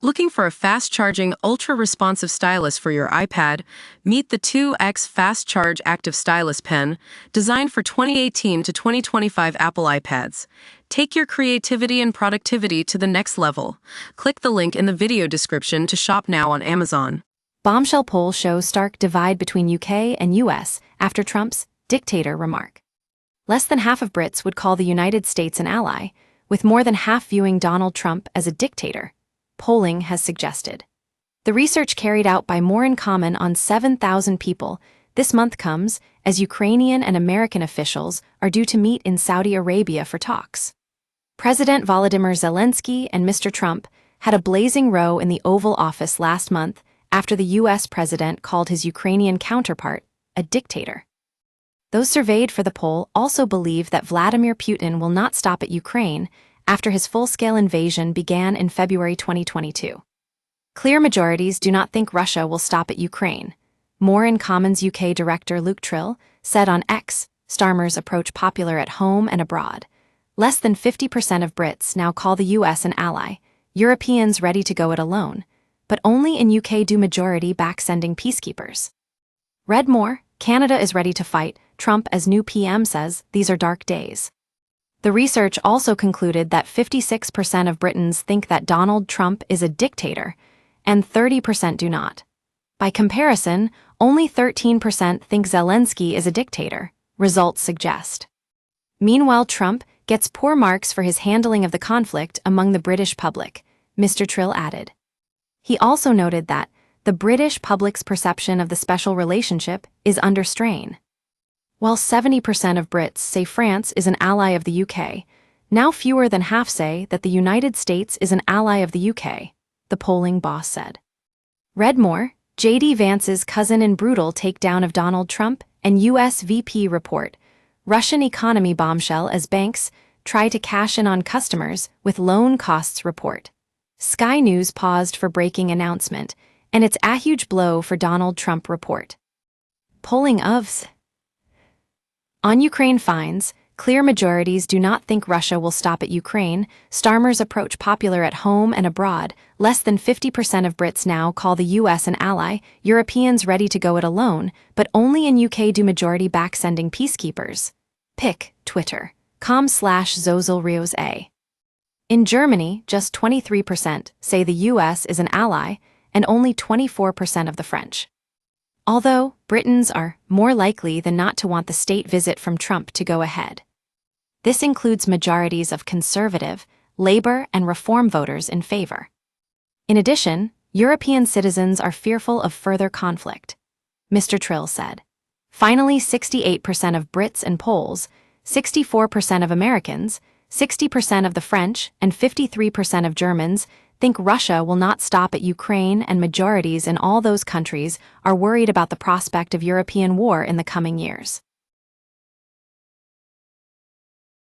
Looking for a fast-charging, ultra-responsive stylus for your iPad? Meet the 2X Fast Charge Active Stylus Pen, designed for 2018 to 2025 Apple iPads. Take your creativity and productivity to the next level. Click the link in the video description to shop now on Amazon. Bombshell poll shows stark divide between UK and US after Trump's Dictator Remark. Less than half of Brits would call the United States an ally, with more than half viewing Donald Trump as a dictator, polling has suggested. The research carried out by More in Common on 7,000 people this month comes as Ukrainian and American officials are due to meet in Saudi Arabia for talks. President Volodymyr Zelensky and Mr. Trump had a blazing row in the Oval Office last month after the U.S. president called his Ukrainian counterpart a dictator. Those surveyed for the poll also believe that Vladimir Putin will not stop at Ukraine after his full-scale invasion began in February 2022. Clear majorities do not think Russia will stop at Ukraine. More in Common's UK director Luke Trill said on X, Starmer's approach popular at home and abroad. Less than 50% of Brits now call the US an ally, Europeans ready to go it alone, but only in UK do majority back sending peacekeepers. Read more, Canada is ready to fight, Trump as new PM says these are dark days. The research also concluded that 56% of Britons think that Donald Trump is a dictator, and 30% do not. By comparison, only 13% think Zelensky is a dictator, results suggest. Meanwhile, Trump gets poor marks for his handling of the conflict among the British public, Mr. Trill added. He also noted that the British public's perception of the special relationship is under strain. While 70% of Brits say France is an ally of the UK, now fewer than half say that the United States is an ally of the UK, the polling boss said. Read more, J.D. Vance's cousin in brutal takedown of Donald Trump and U.S. VP report, Russian economy bombshell as banks try to cash in on customers with loan costs report. Sky News paused for breaking announcement, and it's a huge blow for Donald Trump report. Polling of On Ukraine finds, clear majorities do not think Russia will stop at Ukraine, Starmer's approach popular at home and abroad, less than 50% of Brits now call the US an ally, Europeans ready to go it alone, but only in UK do majority back sending peacekeepers. Pic, Twitter.com/ZozelRios. In Germany, just 23% say the US is an ally, and only 24% of the French. Although, Britons are more likely than not to want the state visit from Trump to go ahead. This includes majorities of conservative, Labour and Reform voters in favour. In addition, European citizens are fearful of further conflict, Mr. Trill said. Finally, 68% of Brits and Poles, 64% of Americans, 60% of the French, and 53% of Germans think Russia will not stop at Ukraine, and majorities in all those countries are worried about the prospect of European war in the coming years.